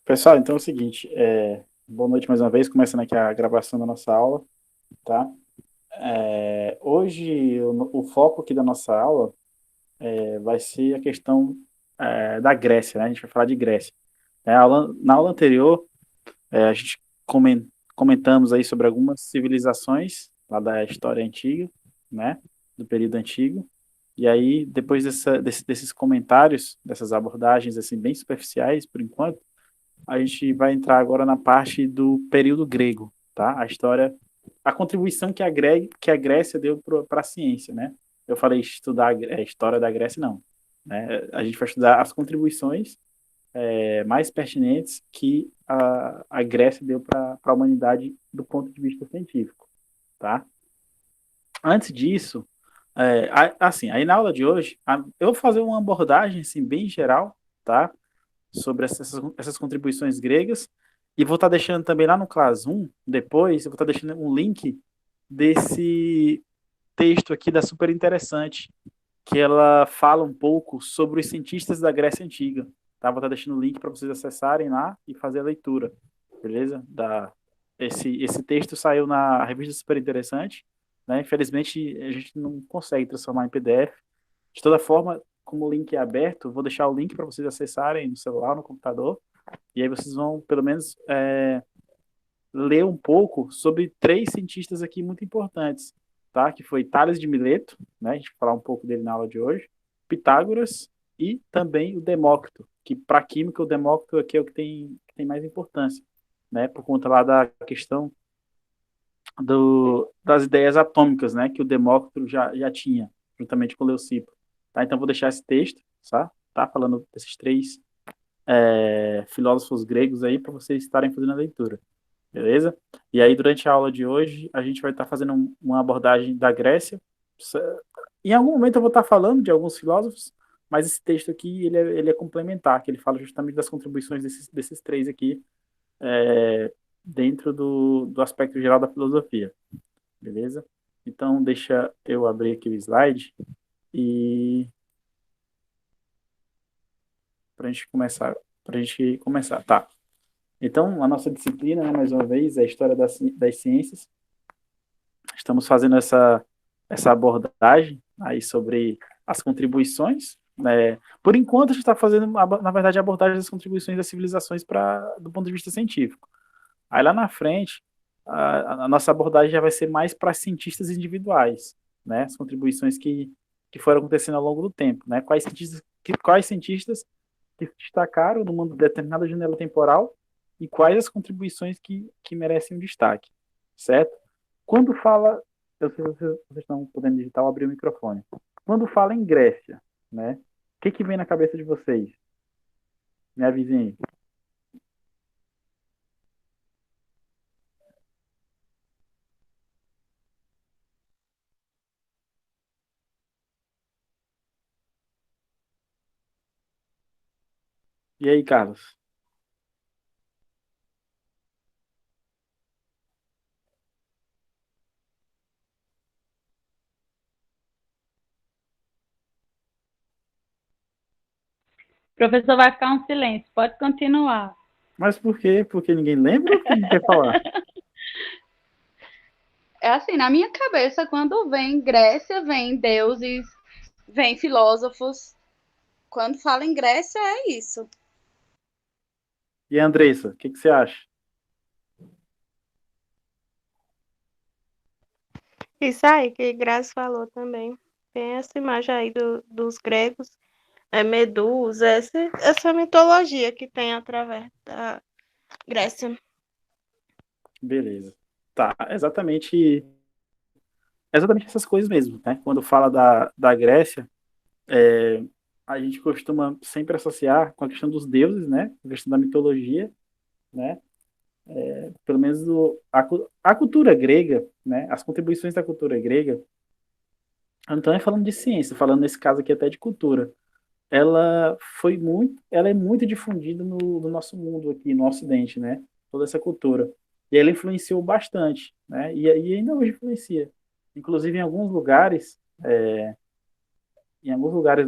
Pessoal, então é o seguinte, boa noite mais uma vez, começando aqui a gravação da nossa aula, tá? Hoje, o foco aqui da nossa aula vai ser a questão da Grécia, né? A gente vai falar de Grécia. Na aula anterior, a gente comentamos aí sobre algumas civilizações lá da história antiga, né? Do período antigo. E aí, depois desses comentários, dessas abordagens assim bem superficiais, por enquanto, a gente vai entrar agora na parte do período grego, tá? A história, a contribuição que a Grécia deu para a ciência, né? Eu falei estudar a história da Grécia, não. Né? A gente vai estudar as contribuições mais pertinentes que a Grécia deu para a humanidade do ponto de vista científico, tá? Antes disso, assim, aí na aula de hoje, eu vou fazer uma abordagem assim, bem geral, tá? Sobre essas contribuições gregas. E vou estar deixando também lá no Classroom, depois, eu vou estar deixando um link desse texto aqui da Super Interessante, que ela fala um pouco sobre os cientistas da Grécia Antiga. Tá? Vou estar deixando o link para vocês acessarem lá e fazer a leitura, beleza? Esse texto saiu na revista Super Interessante, né? Infelizmente, a gente não consegue transformar em PDF. De toda forma, como o link é aberto, vou deixar o link para vocês acessarem no celular, no computador, e aí vocês vão, pelo menos, ler um pouco sobre três cientistas aqui muito importantes, tá? Que foi Tales de Mileto, né? A gente vai falar um pouco dele na aula de hoje, Pitágoras e também o Demócrito, que para química o Demócrito aqui é o que tem mais importância, né? Por conta lá da questão das ideias atômicas, né? Que o Demócrito já tinha, juntamente com o Leucipo. Tá? Então vou deixar esse texto, tá? Falando desses três filósofos gregos aí para vocês estarem fazendo a leitura, beleza? E aí durante a aula de hoje a gente vai estar fazendo uma abordagem da Grécia. Em algum momento eu vou estar falando de alguns filósofos, mas esse texto aqui ele é complementar, que ele fala justamente das contribuições desses três aqui é, dentro do aspecto geral da filosofia, beleza? Então deixa eu abrir aqui o slide e para a gente começar, tá? Então, a nossa disciplina, né, mais uma vez, é a história das ciências. Estamos fazendo essa abordagem aí sobre as contribuições. Né? Por enquanto, a gente está fazendo, na verdade, a abordagem das contribuições das civilizações do ponto de vista científico. Aí lá na frente, a nossa abordagem já vai ser mais para cientistas individuais, né? As contribuições que foram acontecendo ao longo do tempo, né? Quais cientistas que se destacaram numa determinada janela temporal e quais as contribuições que merecem um destaque, certo? Quando fala, eu sei se vocês estão podendo digitar ou abrir o microfone. Quando fala em Grécia, né? O que vem na cabeça de vocês? Me avisem aí. E aí, Carlos? O professor vai ficar um silêncio, pode continuar. Mas por quê? Porque ninguém lembra ou porque ninguém quer falar? É assim, na minha cabeça, quando vem Grécia, vem deuses, vem filósofos. Quando fala em Grécia, é isso. E a Andressa, o que você acha? Isso aí que Graça falou também. Tem essa imagem aí dos gregos, Medusa, essa mitologia que tem através da Grécia. Beleza. Tá, exatamente essas coisas mesmo, né? Quando fala da Grécia, a gente costuma sempre associar com a questão dos deuses, né? A questão da mitologia, né? Pelo menos a cultura grega, né? As contribuições da cultura grega, eu não estou nem falando de ciência, falando nesse caso aqui até de cultura. Ela é muito difundida no nosso mundo aqui, no Ocidente, né? Toda essa cultura. E ela influenciou bastante, né? E ainda hoje influencia. Inclusive, em alguns lugares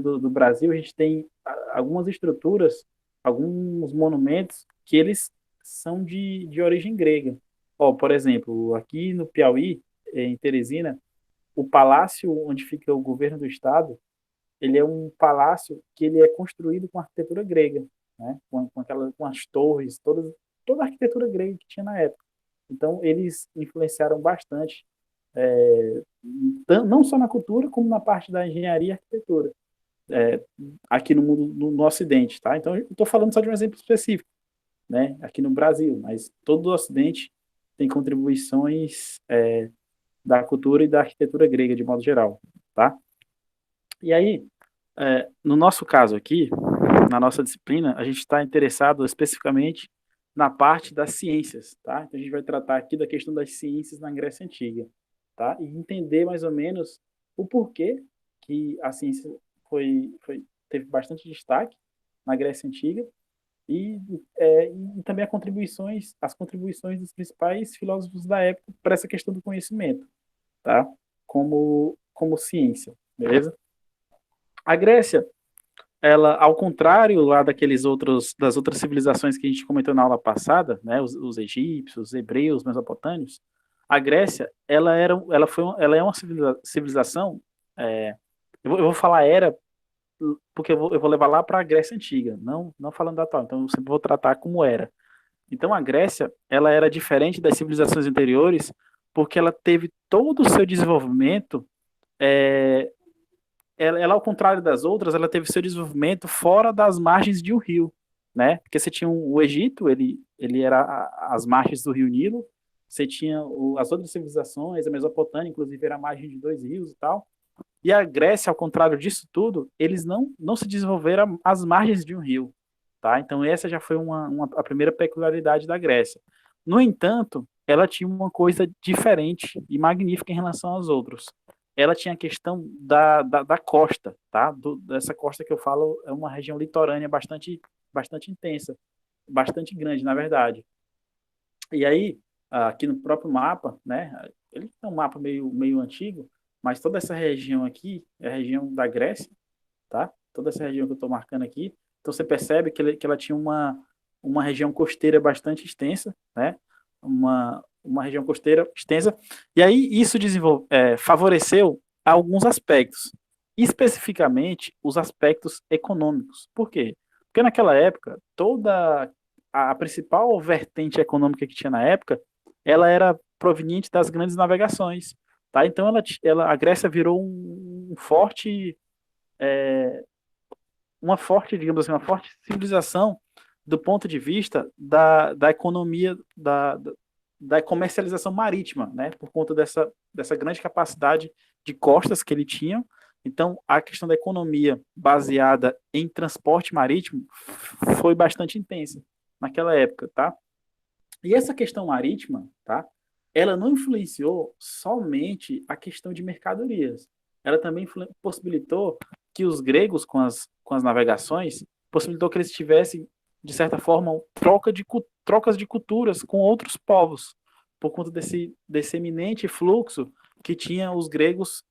do Brasil, a gente tem algumas estruturas alguns monumentos que eles são de origem grega. Ó, por exemplo, aqui no Piauí, em Teresina, o palácio onde fica o governo do estado, ele é um palácio que ele é construído com arquitetura grega, né? Com as torres, toda a arquitetura grega que tinha na época. Então, eles influenciaram bastante, não só na cultura, como na parte da engenharia e arquitetura, é, aqui no mundo, no Ocidente, tá? Então, eu estou falando só de um exemplo específico, né? Aqui no Brasil, mas todo o Ocidente tem contribuições da cultura e da arquitetura grega, de modo geral, tá? E aí, no nosso caso aqui, na nossa disciplina, a gente está interessado especificamente na parte das ciências, tá? Então a gente vai tratar aqui da questão das ciências na Grécia Antiga, tá? E entender mais ou menos o porquê que a ciência teve bastante destaque na Grécia Antiga e, e também as contribuições dos principais filósofos da época para essa questão do conhecimento, tá? Como ciência, beleza? A Grécia, ela, ao contrário lá das outras civilizações que a gente comentou na aula passada, né, os egípcios, os hebreus, mesopotâmios, a Grécia, ela é uma civilização, eu vou falar era, porque eu vou levar lá para a Grécia Antiga, não falando da atual, então eu sempre vou tratar como era. Então a Grécia, ela era diferente das civilizações anteriores, porque ela teve todo o seu desenvolvimento ela, ao contrário das outras, ela teve seu desenvolvimento fora das margens de um rio, né? Porque você tinha o Egito, ele era as margens do rio Nilo, você tinha as outras civilizações, a Mesopotâmia, inclusive, era a margem de dois rios e tal. E a Grécia, ao contrário disso tudo, eles não se desenvolveram às margens de um rio, tá? Então essa já foi a primeira peculiaridade da Grécia. No entanto, ela tinha uma coisa diferente e magnífica em relação aos outros. Ela tinha a questão da costa, tá? Dessa costa que eu falo é uma região litorânea bastante intensa, bastante grande, na verdade. E aí, aqui no próprio mapa, né? Ele é um mapa meio antigo, mas toda essa região aqui é a região da Grécia, tá? Toda essa região que eu estou marcando aqui. Então você percebe que ela tinha uma região costeira bastante extensa, né? Uma região costeira extensa. E aí isso favoreceu alguns aspectos, especificamente os aspectos econômicos. Por quê? Porque naquela época, toda a principal vertente econômica que tinha na época, ela era proveniente das grandes navegações, tá? Então a Grécia virou digamos assim, uma forte civilização do ponto de vista da economia, da comercialização marítima, né? Por conta dessa grande capacidade de costas que ele tinha. Então, a questão da economia baseada em transporte marítimo foi bastante intensa naquela época, tá? E essa questão marítima, tá? Ela não influenciou somente a questão de mercadorias. Ela também possibilitou que os gregos, com as navegações, possibilitou que eles tivessem, de certa forma, trocas de culturas com outros povos, por conta desse eminente fluxo que tinha os gregos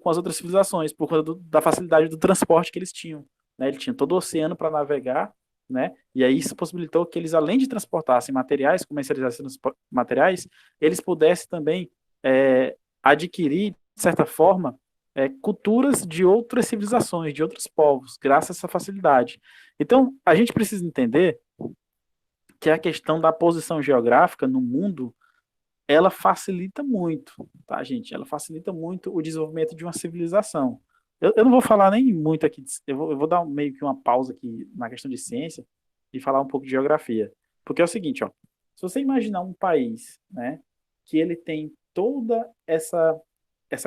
com as outras civilizações, por conta da facilidade do transporte que eles tinham, né? Ele tinha todo o oceano para navegar, né? E aí isso possibilitou que eles, além de transportassem materiais, comercializassem materiais, eles pudessem também adquirir, de certa forma, culturas de outras civilizações, de outros povos, graças a essa facilidade. Então, a gente precisa entender que a questão da posição geográfica no mundo, ela facilita muito, tá, gente? Ela facilita muito o desenvolvimento de uma civilização. Eu não vou falar nem muito aqui, eu vou dar meio que uma pausa aqui na questão de ciência e falar um pouco de geografia. Porque é o seguinte, ó, se você imaginar um país, né, que ele tem toda essa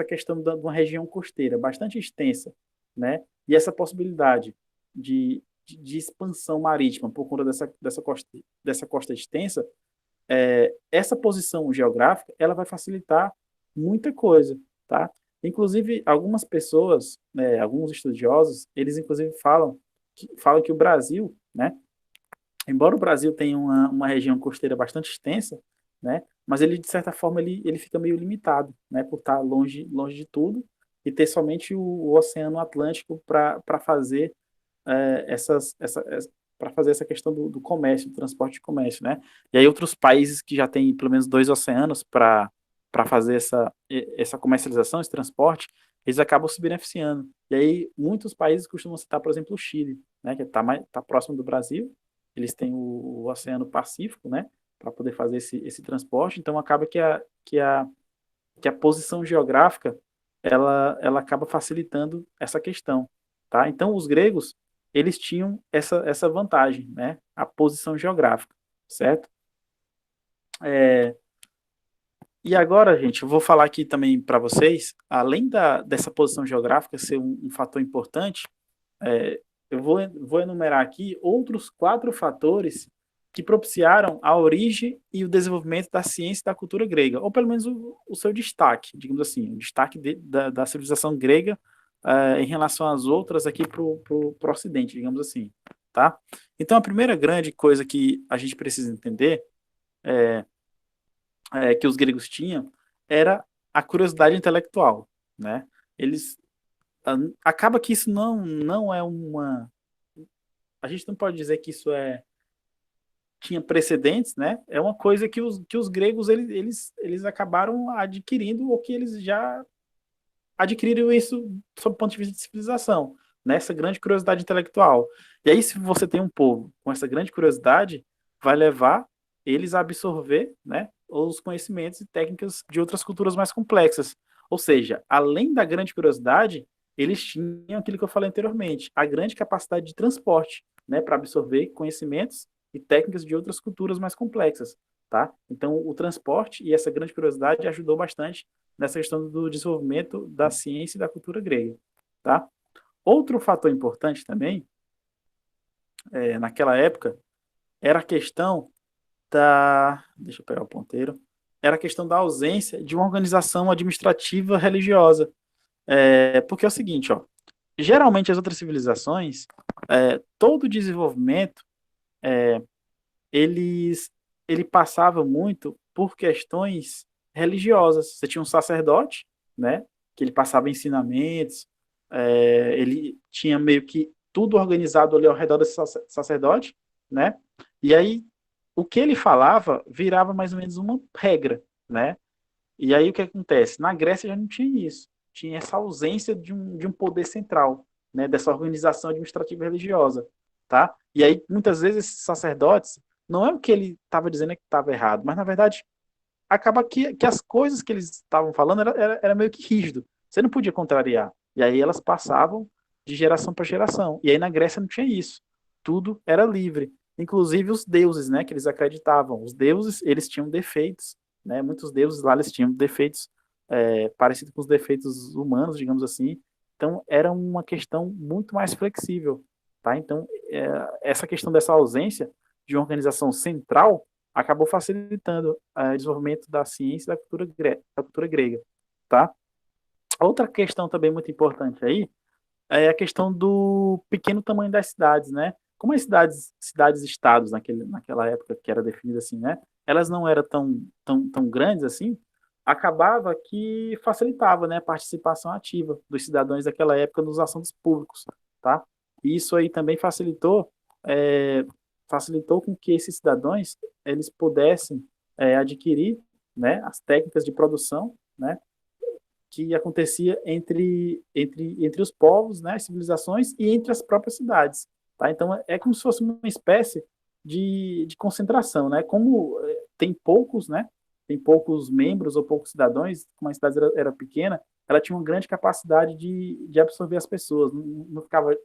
questão de uma região costeira bastante extensa, né, e essa possibilidade de expansão marítima por conta dessa costa extensa, essa posição geográfica ela vai facilitar muita coisa, tá? Inclusive, algumas pessoas, alguns estudiosos, eles inclusive falam que o Brasil, né, embora o Brasil tenha uma região costeira bastante extensa, né, mas ele, de certa forma, ele fica meio limitado, né, por estar longe de tudo e ter somente o Oceano Atlântico para fazer para fazer essa questão do comércio, do transporte de comércio, né? E aí outros países que já têm pelo menos 2 oceanos para fazer essa comercialização, esse transporte, eles acabam se beneficiando. E aí muitos países costumam citar, por exemplo, o Chile, né, que tá próximo do Brasil, eles têm o Oceano Pacífico, né, para poder fazer esse transporte, então acaba que a posição geográfica ela acaba facilitando essa questão, tá? Então os gregos eles tinham essa vantagem, né? A posição geográfica, certo? E agora, gente, eu vou falar aqui também para vocês, além dessa posição geográfica ser um fator importante, eu vou enumerar aqui outros 4 fatores que propiciaram a origem e o desenvolvimento da ciência e da cultura grega, ou pelo menos o seu destaque, digamos assim, o destaque da civilização grega em relação às outras aqui para o Ocidente, digamos assim, tá? Então, a primeira grande coisa que a gente precisa entender que os gregos tinham era a curiosidade intelectual, né? Eles acaba que isso não é uma, a gente não pode dizer que isso tinha precedentes, né? É uma coisa que os gregos eles acabaram adquirindo, ou que eles já adquiriram isso sob o ponto de vista de civilização, nessa grande curiosidade intelectual. E aí, se você tem um povo com essa grande curiosidade, vai levar eles a absorver, né, os conhecimentos e técnicas de outras culturas mais complexas. Ou seja, além da grande curiosidade, eles tinham aquilo que eu falei anteriormente, a grande capacidade de transporte, né, para absorver conhecimentos e técnicas de outras culturas mais complexas, tá? Então, o transporte e essa grande curiosidade ajudou bastante nessa questão do desenvolvimento da ciência e da cultura grega, tá? Outro fator importante também, naquela época, era a questão deixa eu pegar o ponteiro, era a questão da ausência de uma organização administrativa religiosa. Porque é o seguinte, ó, geralmente as outras civilizações, todo o desenvolvimento, eles, ele passava muito por questões religiosas. Você tinha um sacerdote, né, que ele passava ensinamentos, ele tinha meio que tudo organizado ali ao redor desse sacerdote, né, e aí o que ele falava virava mais ou menos uma regra, né, e aí o que acontece? Na Grécia já não tinha isso, tinha essa ausência de um poder central, né, dessa organização administrativa religiosa, tá? E aí muitas vezes esses sacerdotes, não é o que ele estava dizendo que estava errado, mas na verdade acaba que as coisas que eles estavam falando era meio que rígido, você não podia contrariar, e aí elas passavam de geração para geração, e aí na Grécia não tinha isso, tudo era livre, inclusive os deuses, né, que eles acreditavam, os deuses, eles tinham defeitos, né, muitos deuses lá, eles tinham defeitos parecidos com os defeitos humanos, digamos assim, então era uma questão muito mais flexível, tá? Então, essa questão dessa ausência de uma organização central acabou facilitando o desenvolvimento da ciência e da cultura grega, tá? Outra questão também muito importante aí é a questão do pequeno tamanho das cidades, né? Como as cidades-estados naquela época que era definida assim, né? Elas não eram tão grandes assim, acabava que facilitava, né, a participação ativa dos cidadãos daquela época nos assuntos públicos, tá? E isso aí também facilitou com que esses cidadãos eles pudessem adquirir, né, as técnicas de produção, né, que acontecia entre os povos, né, civilizações e entre as próprias cidades, tá? Então é como se fosse uma espécie de concentração, né? Como tem poucos, né? Tem poucos membros ou poucos cidadãos, como a cidade era pequena, ela tinha uma grande capacidade de absorver as pessoas, não ficava,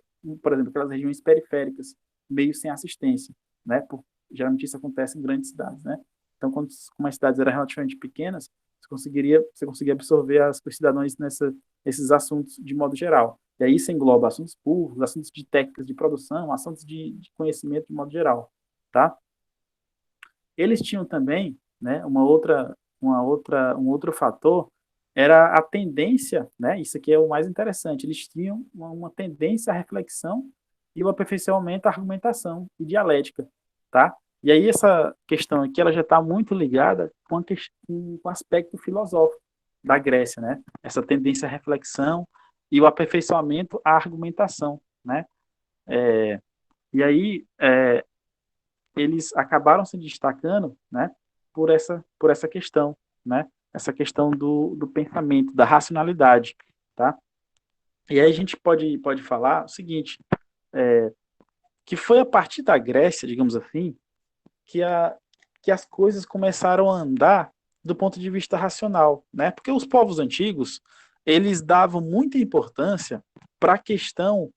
por exemplo, aquelas regiões periféricas, meio sem assistência, né? Geralmente isso acontece em grandes cidades, né? Então, como as cidades eram relativamente pequenas, você conseguia absorver os cidadãos nesses assuntos de modo geral. E aí isso engloba assuntos públicos, assuntos de técnicas de produção, assuntos de conhecimento de modo geral, tá? Eles tinham também, né, um outro fator, era a tendência, né, isso aqui é o mais interessante, eles tinham uma tendência à reflexão e o aperfeiçoamento à argumentação e dialética, tá? E aí essa questão aqui, ela já está muito ligada com o aspecto filosófico da Grécia, né? Essa tendência à reflexão e o aperfeiçoamento à argumentação, né? E aí eles acabaram se destacando, né, por essa questão, né, essa questão do pensamento, da racionalidade, tá? E aí a gente pode falar o seguinte, que foi a partir da Grécia, digamos assim, que, que as coisas começaram a andar do ponto de vista racional, né? Porque os povos antigos, eles davam muita importância para a questão,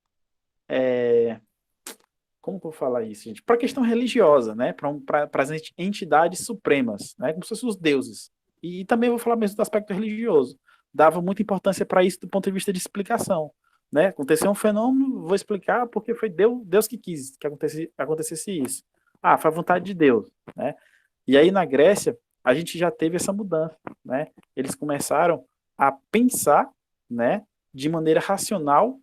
como que eu vou falar isso, gente? Para a questão religiosa, né? Para as entidades supremas, né? Como se fossem os deuses. E também vou falar mesmo do aspecto religioso. Dava muita importância para isso do ponto de vista de explicação. Né? Aconteceu um fenômeno, vou explicar porque foi Deus que quis que acontecesse isso. Ah, foi a vontade de Deus. Né? E aí na Grécia, a gente já teve essa mudança. Né? Eles começaram a pensar, né, de maneira racional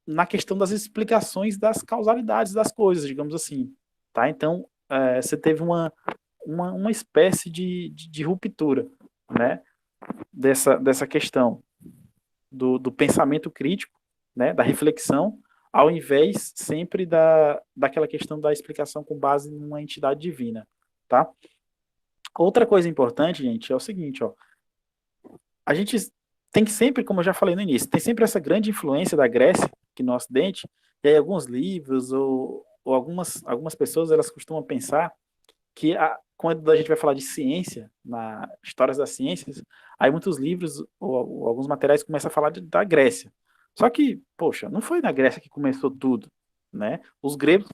na questão das explicações das causalidades das coisas, digamos assim. Tá? Então, você teve uma espécie de ruptura, né, dessa questão do pensamento crítico, né, da reflexão, ao invés sempre daquela questão da explicação com base numa entidade divina. Tá? Outra coisa importante, gente, é o seguinte, ó, a gente tem que sempre, como eu já falei no início, tem sempre essa grande influência da Grécia aqui no Ocidente, e aí alguns livros ou algumas pessoas elas costumam pensar que quando a gente vai falar de ciência, na histórias das ciências, aí muitos livros ou alguns materiais começam a falar da Grécia. Só que, poxa, não foi na Grécia que começou tudo, né? Os gregos,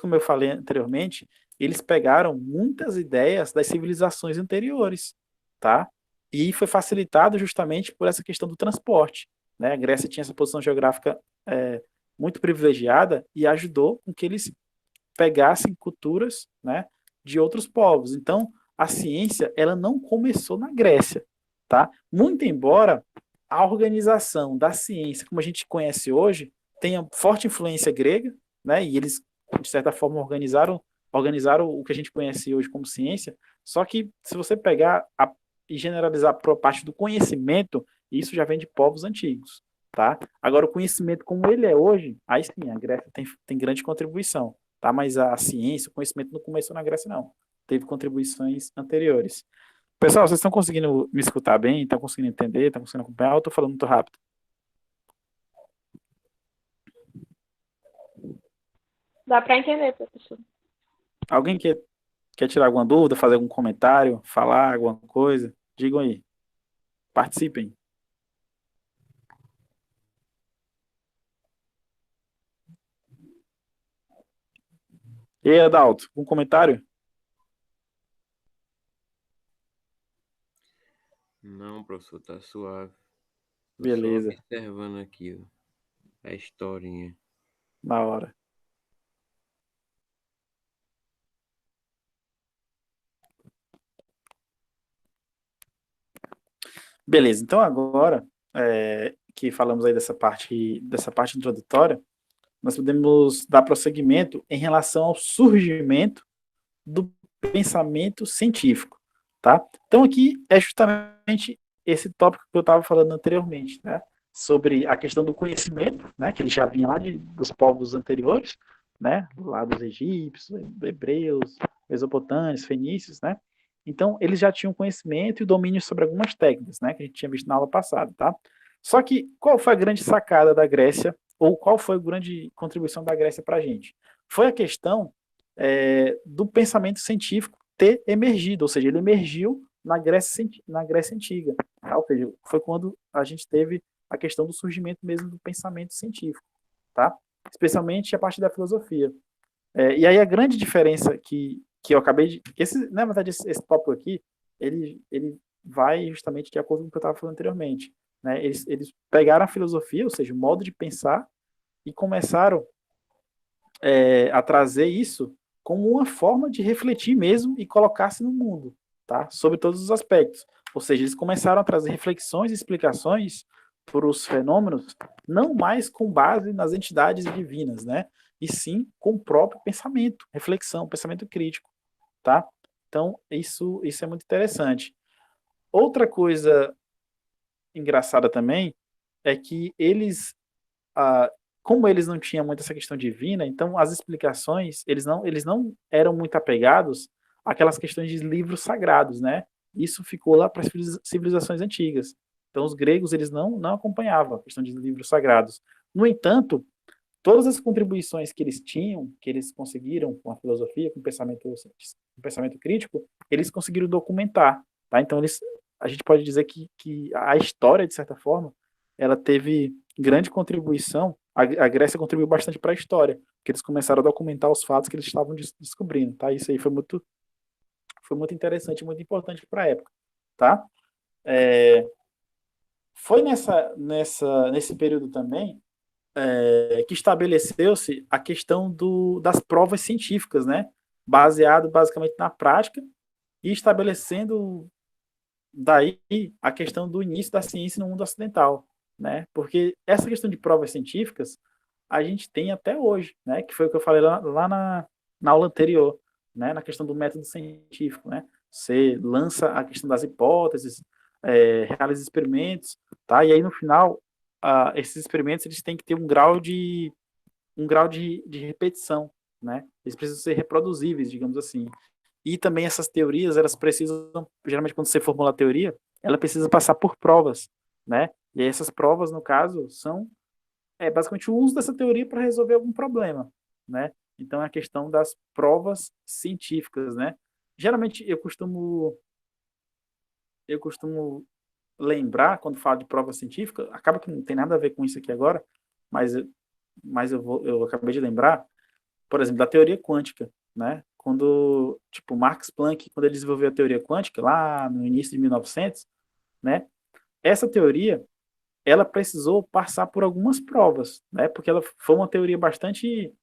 como eu falei anteriormente, eles pegaram muitas ideias das civilizações anteriores, tá? E foi facilitado justamente por essa questão do transporte, né? A Grécia tinha essa posição geográfica muito privilegiada e ajudou com que eles pegassem culturas, né, de outros povos. Então, a ciência, ela não começou na Grécia, tá? Muito embora a organização da ciência, como a gente conhece hoje, tenha forte influência grega, né? E eles, de certa forma, organizaram o que a gente conhece hoje como ciência. Só que, se você pegar e generalizar para a parte do conhecimento, isso já vem de povos antigos, tá? Agora, o conhecimento como ele é hoje, aí sim, a Grécia tem grande contribuição, tá? Mas a ciência, o conhecimento não começou na Grécia, não. Teve contribuições anteriores. Pessoal, vocês estão conseguindo me escutar bem? Estão conseguindo entender? Estão conseguindo acompanhar? Ou eu estou falando muito rápido? Dá para entender, professor. Alguém quer tirar alguma dúvida, fazer algum comentário, falar alguma coisa? Digam aí. Participem. E aí, Adalto, algum comentário? Não, professor, tá suave. Tô só Beleza, observando aqui, ó, a historinha. na hora. Beleza, então agora que falamos aí dessa parte introdutória, nós podemos dar prosseguimento em relação ao surgimento do pensamento científico, tá? Então aqui é justamente esse tópico que eu estava falando anteriormente, né? Sobre a questão do conhecimento, né? Que ele já vinha lá dos povos anteriores, né? Lá dos egípcios, hebreus, mesopotâmios, fenícios, né? Então eles já tinham conhecimento e domínio sobre algumas técnicas, né? Que a gente tinha visto na aula passada, tá? Só que qual foi a grande sacada da Grécia ou qual foi a grande contribuição da Grécia para a gente? Foi a questão do pensamento científico ter emergido, ou seja, ele emergiu na Grécia Antiga. Tá? Ou seja, foi quando a gente teve a questão do surgimento mesmo do pensamento científico, tá? Especialmente a partir da filosofia. E aí a grande diferença que eu acabei de... Na verdade, esse tópico aqui, ele vai justamente de acordo com o que eu estava falando anteriormente. Né? Eles pegaram a filosofia, ou seja, o modo de pensar, e começaram a trazer isso como uma forma de refletir mesmo e colocar-se no mundo, tá? Sobre todos os aspectos. Ou seja, eles começaram a trazer reflexões e explicações para os fenômenos, não mais com base nas entidades divinas, né? E sim com o próprio pensamento, reflexão, pensamento crítico, tá? Então, isso é muito interessante. Outra coisa engraçada também é que eles como eles não tinham muito essa questão divina, então as explicações, eles não eram muito apegados àquelas questões de livros sagrados, né? Isso ficou lá para as civilizações antigas. Então os gregos, eles não acompanhavam a questão de livros sagrados. No entanto, todas as contribuições que eles tinham, que eles conseguiram com a filosofia, com o pensamento crítico, eles conseguiram documentar, tá? Então a gente pode dizer que a história, de certa forma, ela teve grande contribuição, a Grécia contribuiu bastante para a história, porque eles começaram a documentar os fatos que eles estavam descobrindo, tá? Isso aí foi muito interessante, muito importante para a época, tá? Foi nesse período também que estabeleceu-se a questão das provas científicas, né? Baseado basicamente na prática e estabelecendo daí a questão do início da ciência no mundo ocidental, né? Porque essa questão de provas científicas a gente tem até hoje, né? Que foi o que eu falei lá na aula anterior, né? Na questão do método científico, né? Você lança a questão das hipóteses, realiza experimentos, tá? E aí no final esses experimentos eles têm que ter um grau de repetição, né? Eles precisam ser reproduzíveis, digamos assim. E também essas teorias, elas precisam, geralmente quando você formula a teoria, ela precisa passar por provas, né? E aí essas provas, no caso, são basicamente o uso dessa teoria para resolver algum problema, né? Então é a questão das provas científicas, né? Geralmente eu costumo lembrar, quando falo de prova científica, acaba que não tem nada a ver com isso aqui agora, mas eu acabei de lembrar, por exemplo, da teoria quântica, né? Quando, tipo, Max Planck, quando ele desenvolveu a teoria quântica, lá no início de 1900, né? Essa teoria, ela precisou passar por algumas provas, né? Porque ela foi uma teoria bastante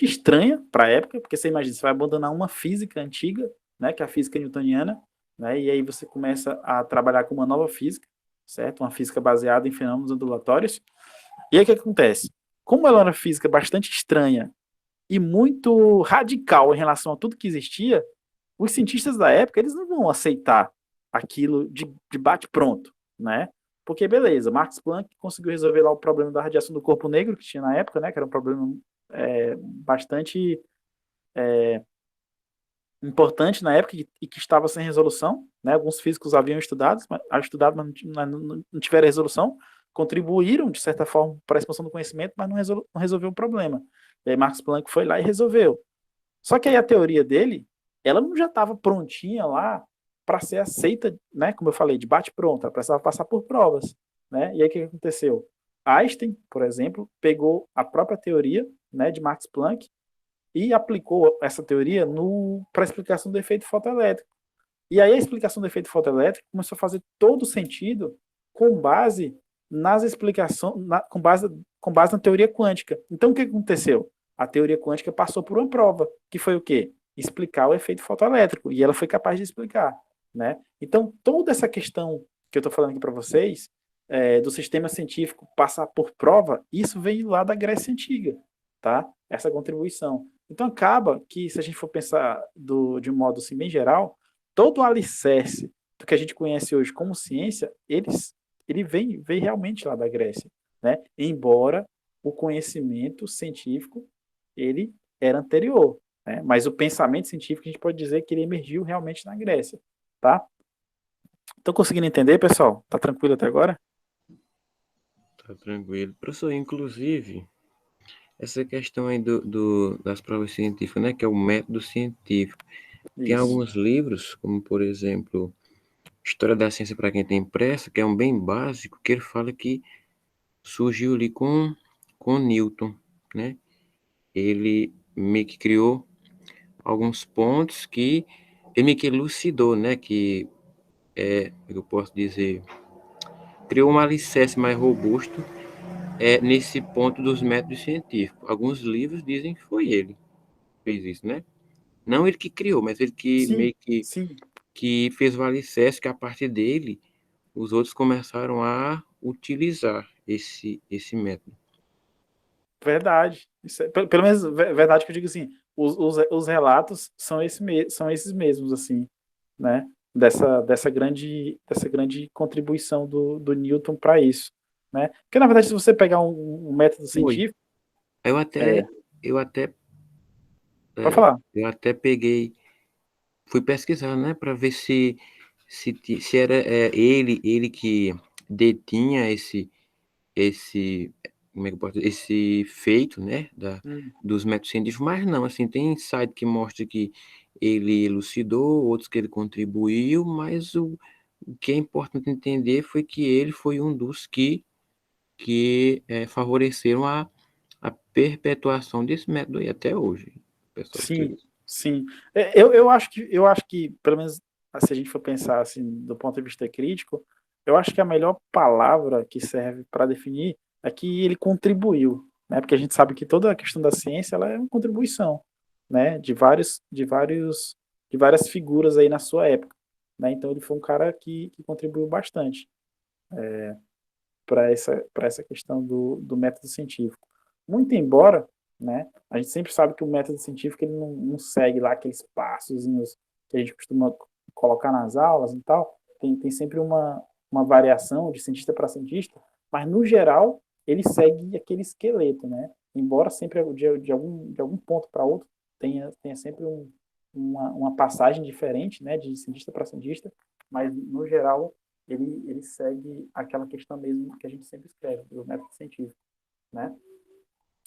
estranha para a época, porque você imagina, você vai abandonar uma física antiga, né? Que é a física newtoniana, né? E aí você começa a trabalhar com uma nova física, certo? Uma física baseada em fenômenos ondulatórios. E aí o que acontece? Como ela era uma física bastante estranha e muito radical em relação a tudo que existia, os cientistas da época eles não vão aceitar aquilo de bate-pronto, né? Porque, beleza, Max Planck conseguiu resolver lá o problema da radiação do corpo negro que tinha na época, né? Que era um problema bastante importante na época e que estava sem resolução, né? Alguns físicos haviam estudado, mas não tiveram resolução, contribuíram, de certa forma, para a expansão do conhecimento, mas não resolveu o problema. E aí Max Planck foi lá e resolveu. Só que aí a teoria dele, ela não já estava prontinha lá para ser aceita, né? Como eu falei, de bate-pronto, ela precisava passar por provas, né? E aí o que aconteceu? Einstein, por exemplo, pegou a própria teoria, né, de Max Planck e aplicou essa teoria para a explicação do efeito fotoelétrico. E aí a explicação do efeito fotoelétrico começou a fazer todo sentido com base nas explicações, com base na teoria quântica. Então o que aconteceu? A teoria quântica passou por uma prova, que foi o quê? Explicar o efeito fotoelétrico, e ela foi capaz de explicar, né? Então toda essa questão que eu estou falando aqui para vocês, do sistema científico passar por prova, isso veio lá da Grécia Antiga, tá? Essa contribuição. Então acaba que, se a gente for pensar de um modo assim, bem geral, todo o alicerce do que a gente conhece hoje como ciência, ele vem realmente lá da Grécia, né? Embora o conhecimento científico ele era anterior, né? Mas o pensamento científico a gente pode dizer que ele emergiu realmente na Grécia, tá? Estão conseguindo entender, pessoal? Tá tranquilo até agora? Tá tranquilo. Professor, inclusive, essa questão aí das provas científicas, né? Que é o método científico. Tem Isso. alguns livros, como por exemplo, História da Ciência para quem tem pressa, que é um bem básico, que ele fala que surgiu ali com Newton, né? Ele meio que criou alguns pontos que ele meio que elucidou, né? Que eu posso dizer, criou um alicerce mais robusto nesse ponto dos métodos científicos. Alguns livros dizem que foi ele que fez isso, né? Não ele que criou, mas ele que Sim, meio que, sim, que fez o alicerce, que a partir dele os outros começaram a utilizar esse método. verdade. Isso pelo menos verdade que eu digo assim, os relatos são esses mesmos, assim, né? Dessa grande contribuição do Newton para isso. né? Porque, na verdade, se você pegar um método Foi. científico, Eu é, até, eu até, pode é, falar. eu até peguei, fui pesquisar, né, para ver se era ele que detinha esse, como é que eu posso dizer, esse feito, né, Hum. dos métodos científicos, mas não, assim, tem site que mostra que ele elucidou, outros que ele contribuiu, mas o que é importante entender foi que ele foi um dos que favoreceram a perpetuação desse método aí até hoje. O pessoal Sim, utiliza. sim. Eu acho que, pelo menos, se a gente for pensar assim, do ponto de vista crítico, eu acho que a melhor palavra que serve para definir é que ele contribuiu, né? Porque a gente sabe que toda a questão da ciência ela é uma contribuição, né? De várias figuras aí na sua época, né? Então ele foi um cara que contribuiu bastante para essa questão do método científico. Muito embora, né, a gente sempre sabe que o método científico ele não segue lá aqueles passozinhos que a gente costuma colocar nas aulas e tal, tem sempre uma variação de cientista para cientista, mas no geral ele segue aquele esqueleto, né? Embora sempre de algum ponto para outro tenha sempre uma passagem diferente, né, de cientista para cientista, mas no geral ele segue aquela questão mesmo que a gente sempre escreve, do método científico, né?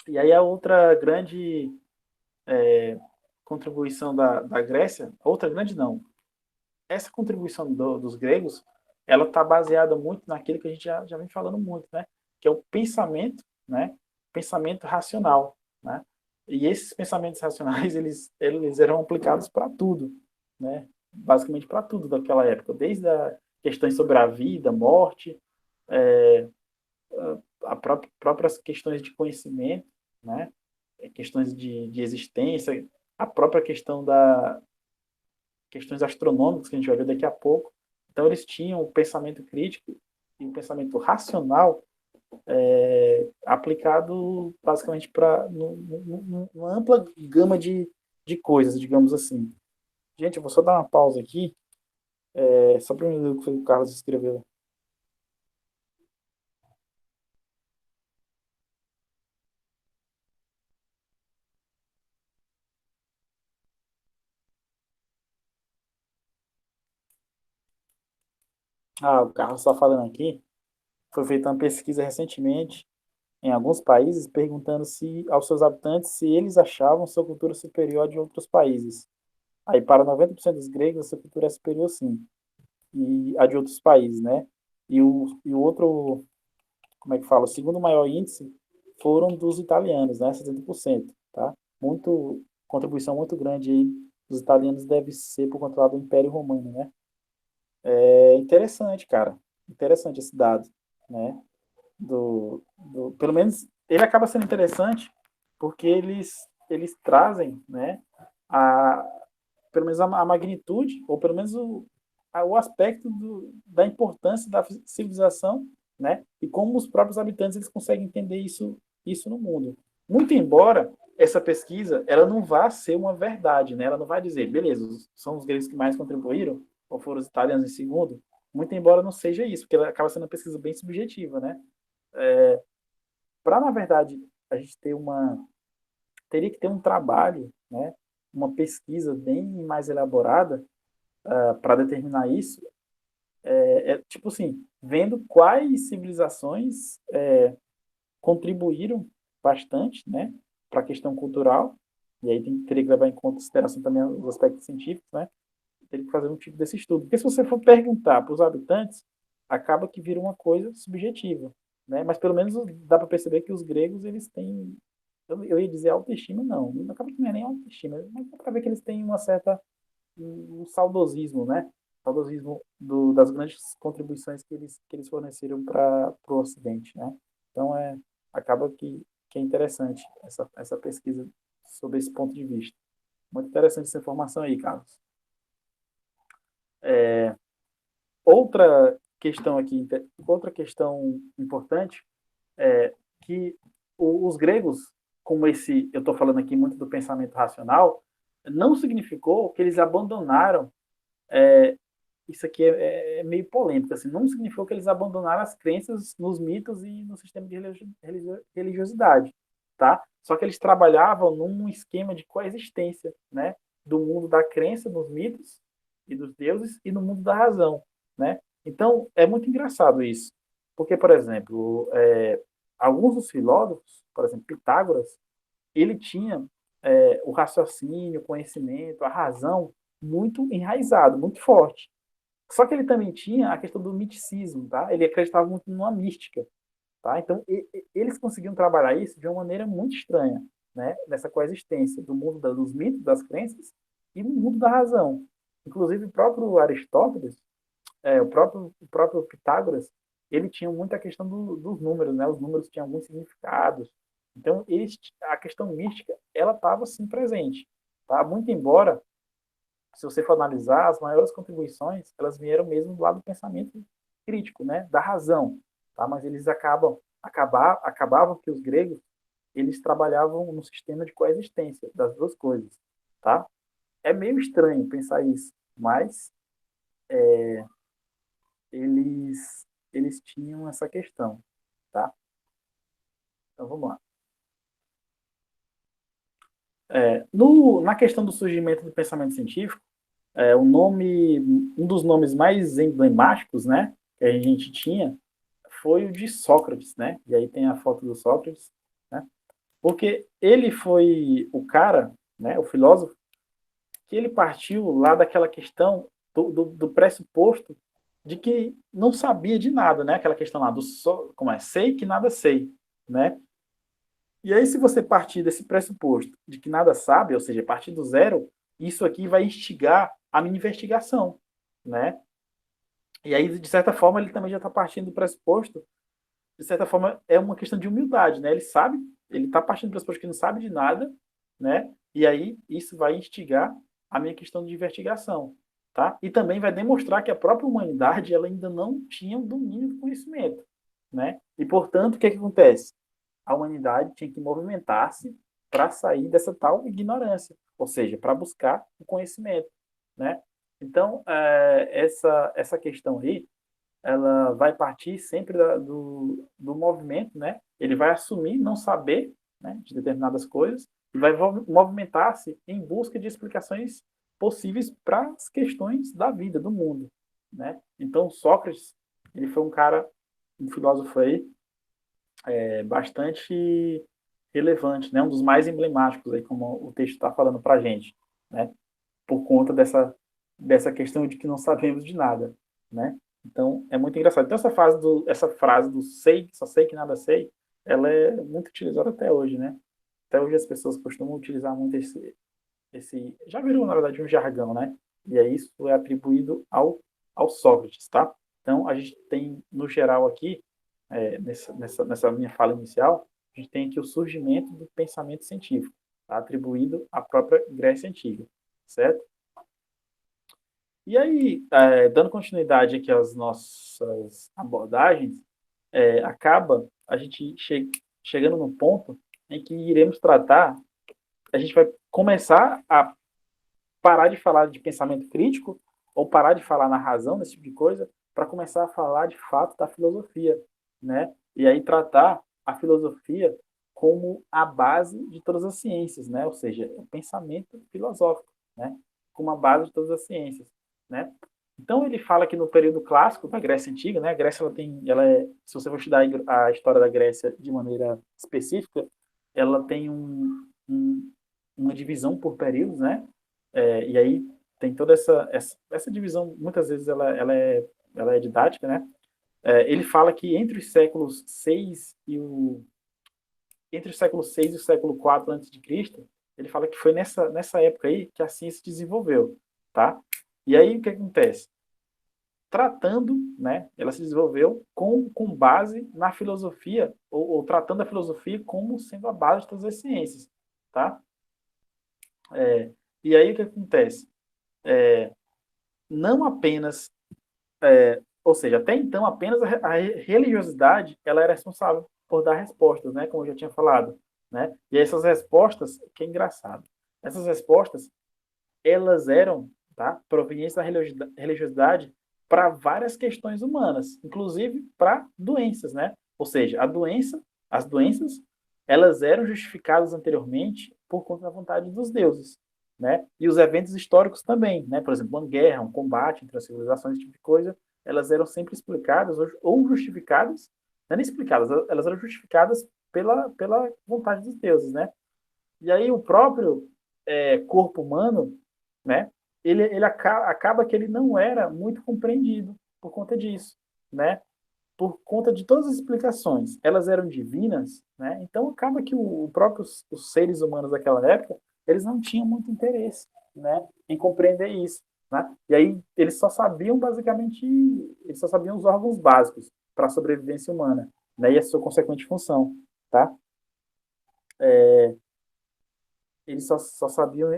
E aí a outra grande contribuição da Grécia, outra grande não, essa contribuição dos gregos, ela está baseada muito naquilo que a gente já vem falando muito, né? Que é o pensamento, né? Pensamento racional, né? E esses pensamentos racionais, eles eram aplicados para tudo, né? Basicamente para tudo daquela época, desde as questões sobre a vida, morte, próprias questões de conhecimento, né? Questões de existência, a própria questão da questões astronômicas que a gente vai ver daqui a pouco. Então eles tinham o pensamento crítico e o pensamento racional aplicado basicamente para uma ampla gama de coisas, digamos assim. Gente, eu vou só dar uma pausa aqui, só para ver o que o Carlos escreveu. Ah, o Carlos está falando aqui. Foi feita uma pesquisa recentemente em alguns países perguntando se aos seus habitantes se eles achavam sua cultura superior a de outros países. Aí para 90% dos gregos, essa cultura é superior sim, e a de outros países, né? E o outro, como é que fala? O segundo maior índice foram dos italianos, né? 70%, tá? Contribuição muito grande aí dos italianos deve ser por conta lá do Império Romano, né? É interessante, cara. Interessante esse dado, né? Pelo menos ele acaba sendo interessante porque eles trazem, né, a, pelo menos a magnitude, ou pelo menos o aspecto da importância da civilização, né, e como os próprios habitantes eles conseguem entender isso no mundo. Muito embora essa pesquisa ela não vá ser uma verdade, né, ela não vai dizer, beleza, são os gregos que mais contribuíram, ou foram os italianos em segundo, muito embora não seja isso, porque ela acaba sendo uma pesquisa bem subjetiva, né? Para, na verdade, a gente teria que ter um trabalho, né, uma pesquisa bem mais elaborada para determinar isso, tipo assim, vendo quais civilizações contribuíram bastante, né, para a questão cultural, e aí teria que levar em consideração também os aspectos científicos, né, teria que fazer um tipo desse estudo. Porque se você for perguntar para os habitantes, acaba que vira uma coisa subjetiva, né? Mas pelo menos dá para perceber que os gregos eles têm, eu ia dizer autoestima, não, acaba que não é nem autoestima, mas dá para ver que eles têm uma certa um saudosismo, né? Saudosismo das grandes contribuições que eles forneceram para o Ocidente, né? Então acaba que é interessante essa pesquisa sobre esse ponto de vista. Muito interessante essa informação aí, Carlos. Outra questão aqui, outra questão importante é que os gregos, como eu estou falando aqui muito do pensamento racional, não significou que eles abandonaram isso aqui é meio polêmico, assim, não significou que eles abandonaram as crenças nos mitos e no sistema de religiosidade, tá? Só que eles trabalhavam num esquema de coexistência, né? Do mundo da crença nos mitos e dos deuses e no mundo da razão, né? Então, é muito engraçado isso, porque, por exemplo, alguns dos filósofos, por exemplo, Pitágoras, ele tinha o raciocínio, o conhecimento, a razão muito enraizado, muito forte. Só que ele também tinha a questão do miticismo, tá? Ele acreditava muito numa mística, tá? Então, eles conseguiam trabalhar isso de uma maneira muito estranha, né? Nessa coexistência do mundo dos mitos, das crenças e no mundo da razão. Inclusive, o próprio Aristóteles, o próprio Pitágoras, ele tinha muita questão dos números, né? Os números tinham alguns significados. Então, a questão mística, ela estava sim presente, tá? Muito embora, se você for analisar, as maiores contribuições, elas vieram mesmo do lado do pensamento crítico, né? Da razão, tá? Mas eles acabavam que os gregos, eles trabalhavam no sistema de coexistência das duas coisas, tá? É meio estranho pensar isso, mas eles tinham essa questão, tá? Então vamos lá. Na questão do surgimento do pensamento científico, um dos nomes mais emblemáticos, né, que a gente tinha foi o de Sócrates, né? E aí tem a foto do Sócrates, né? Porque ele foi o cara, né, o filósofo, que ele partiu lá daquela questão do pressuposto de que não sabia de nada, né? Aquela questão lá como é, sei que nada sei, né? E aí, se você partir desse pressuposto de que nada sabe, ou seja, partir do zero, isso aqui vai instigar a minha investigação, né? E aí, de certa forma, ele também já está partindo do pressuposto, de certa forma, é uma questão de humildade, né? Ele sabe, ele está partindo do pressuposto que não sabe de nada, né? E aí, isso vai instigar a minha questão de investigação, tá? E também vai demonstrar que a própria humanidade, ela ainda não tinha um domínio do conhecimento, né? E, portanto, o que acontece? A humanidade tinha que movimentar-se para sair dessa tal ignorância, ou seja, para buscar o conhecimento, né? Então, essa questão aí, ela vai partir sempre do movimento, né? Ele vai assumir não saber, né, de determinadas coisas e vai movimentar-se em busca de explicações possíveis para as questões da vida, do mundo, né? Então, Sócrates, ele foi um filósofo aí, bastante relevante, né? Um dos mais emblemáticos, aí, como o texto está falando para a gente, né? Por conta dessa questão de que não sabemos de nada, né? Então, é muito engraçado. Então, essa frase do sei, só sei que nada sei, ela é muito utilizada até hoje, né? Até hoje as pessoas costumam utilizar muito já virou, na verdade, um jargão, né? E aí isso é atribuído ao Sócrates, tá? Então, a gente tem, no geral aqui, nessa minha fala inicial, a gente tem aqui o surgimento do pensamento científico, tá? Atribuído à própria Grécia Antiga, certo? E aí, dando continuidade aqui às nossas abordagens, acaba a gente chegando no ponto em que iremos tratar, a gente vai começar a parar de falar de pensamento crítico ou parar de falar na razão, desse tipo de coisa, para começar a falar de fato da filosofia, né? E aí tratar a filosofia como a base de todas as ciências, né? Ou seja, o pensamento filosófico, né? Como a base de todas as ciências, né? Então ele fala que no período clássico da Grécia Antiga, né? A Grécia se você for estudar a história da Grécia de maneira específica, ela tem uma divisão por períodos, né? E aí tem toda essa divisão, muitas vezes ela é didática, né? Ele fala que entre o século 6 e o século 4 antes de Cristo, ele fala que foi nessa época aí que a ciência se desenvolveu, tá? E aí o que acontece? Tratando, né, ela se desenvolveu com base na filosofia, ou tratando a filosofia como sendo a base de todas as ciências, tá? E aí o que acontece? Não apenas, ou seja, até então apenas a religiosidade ela era responsável por dar respostas, né, como eu já tinha falado, né? E essas respostas, que é engraçado, essas respostas elas eram, tá, provenientes da religiosidade para várias questões humanas, inclusive para doenças, né? Ou seja, as doenças, elas eram justificadas anteriormente por conta da vontade dos deuses, né? E os eventos históricos também, né? Por exemplo, uma guerra, um combate entre as civilizações, esse tipo de coisa, elas eram sempre explicadas ou justificadas, não é nem explicadas, elas eram justificadas pela vontade dos deuses, né? E aí o próprio corpo humano, né? Ele acaba que ele não era muito compreendido por conta disso, né? Por conta de todas as explicações, elas eram divinas, né? Então acaba que o próprio os seres humanos daquela época, eles não tinham muito interesse, né, em compreender isso, né? E aí eles só sabiam basicamente, eles só sabiam os órgãos básicos para a sobrevivência humana, né? E a sua consequente função, tá? Eles só sabiam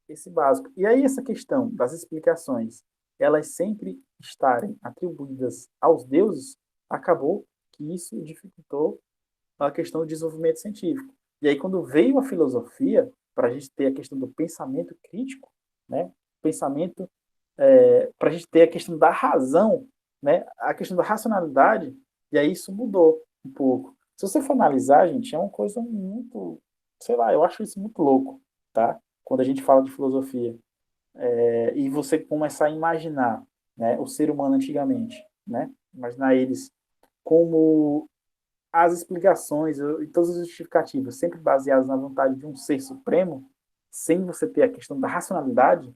esse básico. E aí essa questão das explicações, elas sempre estarem atribuídas aos deuses, acabou que isso dificultou a questão do desenvolvimento científico. E aí quando veio a filosofia, para a gente ter a questão do pensamento crítico, né? Pensamento, para a gente ter a questão da razão, né? A questão da racionalidade, e aí isso mudou um pouco. Se você for analisar, gente, é uma coisa muito, sei lá, eu acho isso muito louco, tá? Quando a gente fala de filosofia. E você começar a imaginar, né, o ser humano antigamente, né? Imaginar eles como as explicações e todas as justificativas sempre baseadas na vontade de um ser supremo, sem você ter a questão da racionalidade,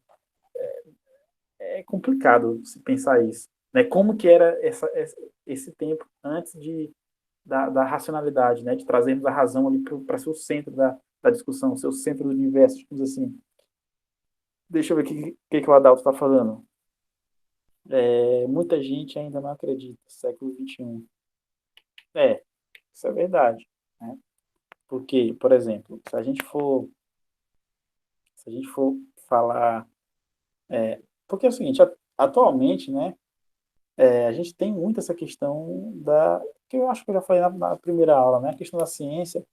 é complicado se pensar isso, né? Como que era esse tempo antes da racionalidade, né? De trazermos a razão ali para ser o centro da discussão, ser o centro do universo, digamos assim. Deixa eu ver o que o Adalto está falando. Muita gente ainda não acredita, século XXI. Isso é verdade, né? Porque, por exemplo, se a gente for falar, porque é o seguinte, atualmente, né, a gente tem muito essa questão que eu acho que eu já falei na primeira aula, né, a questão da ciência,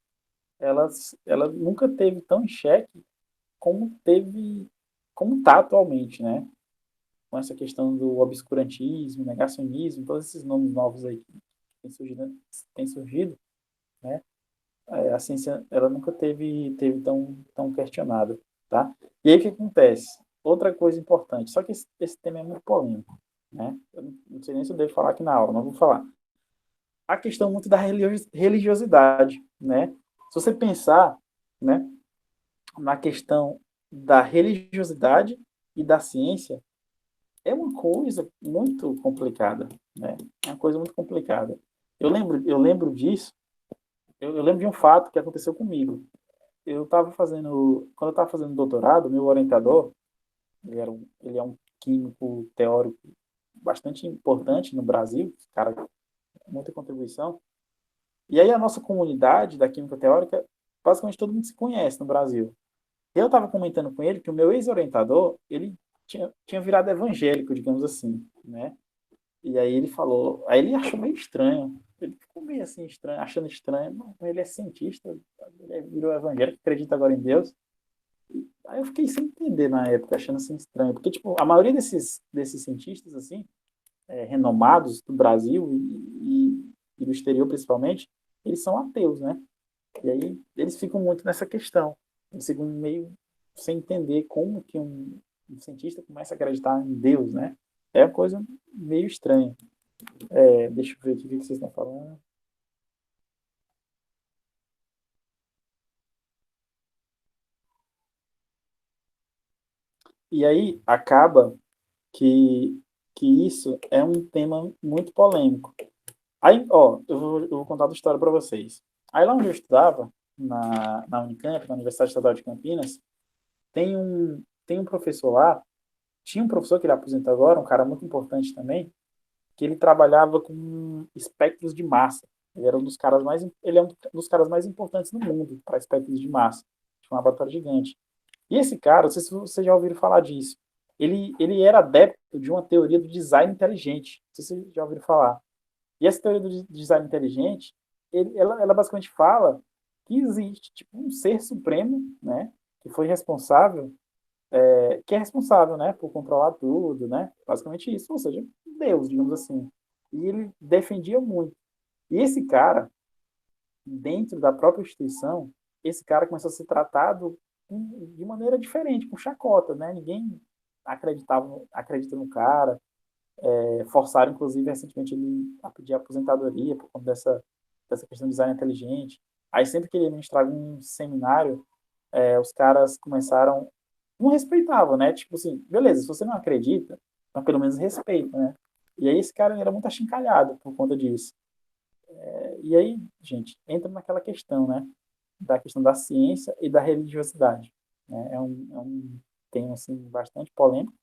ela nunca teve tão em xeque como está atualmente, né, com essa questão do obscurantismo, negacionismo, todos esses nomes novos aí que têm surgido, né, a ciência ela nunca teve tão questionada, tá? E aí o que acontece? Outra coisa importante, só que esse tema é muito polêmico, né? Eu não sei nem se eu devo falar aqui na aula, mas vou falar. A questão muito da religiosidade, né? Se você pensar, né, na questão da religiosidade e da ciência, é uma coisa muito complicada, né? É uma coisa muito complicada. Eu lembro disso, eu lembro de um fato que aconteceu comigo. Quando eu estava fazendo doutorado, meu orientador, ele é um químico teórico bastante importante no Brasil, cara, com muita contribuição. E aí a nossa comunidade da química teórica, basicamente todo mundo se conhece no Brasil. Eu estava comentando com ele que o meu ex-orientador, ele tinha virado evangélico, digamos assim, né? E aí ele achou meio estranho, ele ficou meio assim estranho, achando estranho, mas ele é cientista, ele virou evangélico, acredita agora em Deus. Aí eu fiquei sem entender na época, achando assim estranho, porque tipo, a maioria desses cientistas assim, renomados do Brasil e do exterior principalmente, eles são ateus, né? E aí eles ficam muito nessa questão, eles ficam meio sem entender como que um cientista começa a acreditar em Deus, né? É uma coisa meio estranha. Deixa eu ver aqui o que vocês estão falando. E aí acaba que isso é um tema muito polêmico. Aí, ó, eu vou contar uma história para vocês. Aí lá onde eu estudava, na Unicamp, na Universidade Estadual de Campinas, tem um professor lá, tinha um professor que ele aposenta agora, um cara muito importante também, que ele trabalhava com espectros de massa. Ele é um dos caras mais importantes no mundo para espectros de massa, de um laboratório gigante. E esse cara, não sei se vocês já ouviram falar disso, ele era adepto de uma teoria do design inteligente. Não sei se vocês já ouviram falar. E essa teoria do design inteligente, ela basicamente fala que existe tipo um ser supremo, né, que foi responsável que é responsável, né, por controlar tudo, né? Basicamente isso, ou seja, Deus, digamos assim. E ele defendia muito. E esse cara, dentro da própria instituição, esse cara começou a ser tratado de maneira diferente, com chacota, né? Ninguém acredita no cara, forçaram, inclusive, recentemente ele a pedir aposentadoria por conta dessa questão de design inteligente. Aí, sempre que ele ministrava um seminário, os caras começaram, não respeitavam, né? Tipo assim, beleza, se você não acredita, mas pelo menos respeita, né? E aí esse cara era muito achincalhado por conta disso. E aí, gente, entra naquela questão, né? Da questão da ciência e da religiosidade. Né? É um tema, assim, bastante polêmico,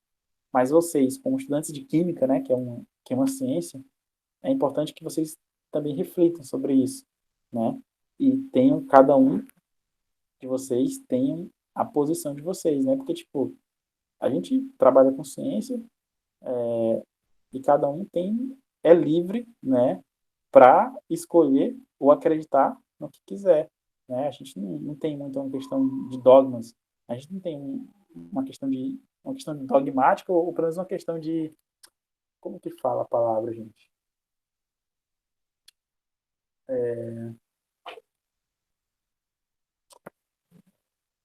mas vocês, como estudantes de química, né, que é uma ciência, é importante que vocês também reflitam sobre isso, né? E tenham, cada um de vocês tenham a posição de vocês, né? Porque, tipo, a gente trabalha com ciência e cada um é livre, né, para escolher ou acreditar no que quiser, né? A gente não tem muito uma questão de dogmas, a gente não tem uma questão de dogmática ou pelo menos uma questão de, como que fala a palavra, gente?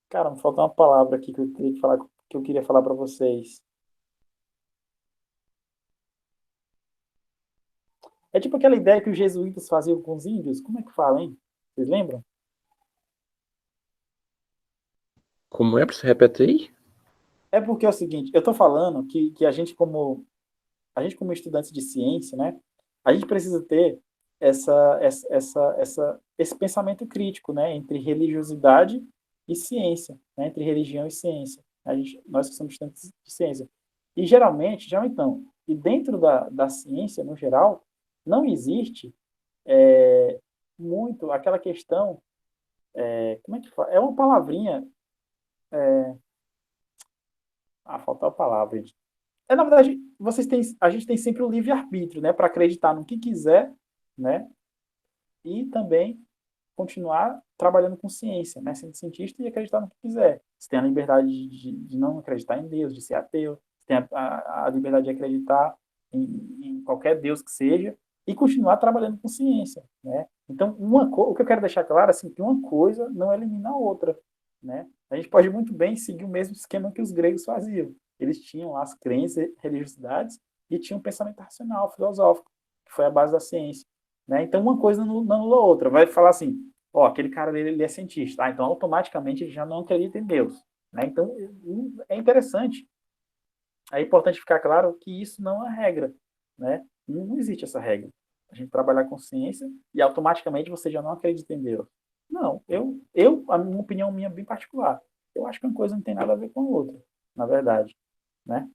Cara, me falta uma palavra aqui que eu queria falar para vocês. É tipo aquela ideia que os jesuítas faziam com os índios. Como é que fala, hein? Vocês lembram? Como é para você repetir aí? É porque é o seguinte, eu estou falando que a gente como estudantes de ciência, né? A gente precisa ter esse pensamento crítico, né? Entre religiosidade e ciência, né? Entre religião e ciência. Nós que somos estudantes de ciência. E geralmente, já então, e dentro da ciência, no geral, não existe muito aquela questão, como é que fala? É uma palavrinha, faltou a palavra, gente. Na verdade, a gente tem sempre o livre-arbítrio, né, para acreditar no que quiser, né, e também continuar trabalhando com ciência, né, sendo cientista e acreditar no que quiser. Você tem a liberdade de não acreditar em Deus, de ser ateu, você tem a liberdade de acreditar em qualquer Deus que seja e continuar trabalhando com ciência, né. Então, o que eu quero deixar claro, assim, que uma coisa não elimina a outra, né. A gente pode muito bem seguir o mesmo esquema que os gregos faziam. Eles tinham lá as crenças, religiosidades e tinham um pensamento racional, filosófico, que foi a base da ciência, né? Então, uma coisa não anula a outra. Vai falar assim, ó, aquele cara dele, ele é cientista, então automaticamente ele já não acredita em Deus, né? Então, é interessante, é importante ficar claro que isso não é regra, né? Não existe essa regra. A gente trabalhar com ciência e automaticamente você já não acredita em Deus. Não, a minha opinião minha é bem particular. Eu acho que uma coisa não tem nada a ver com a outra, na verdade, né?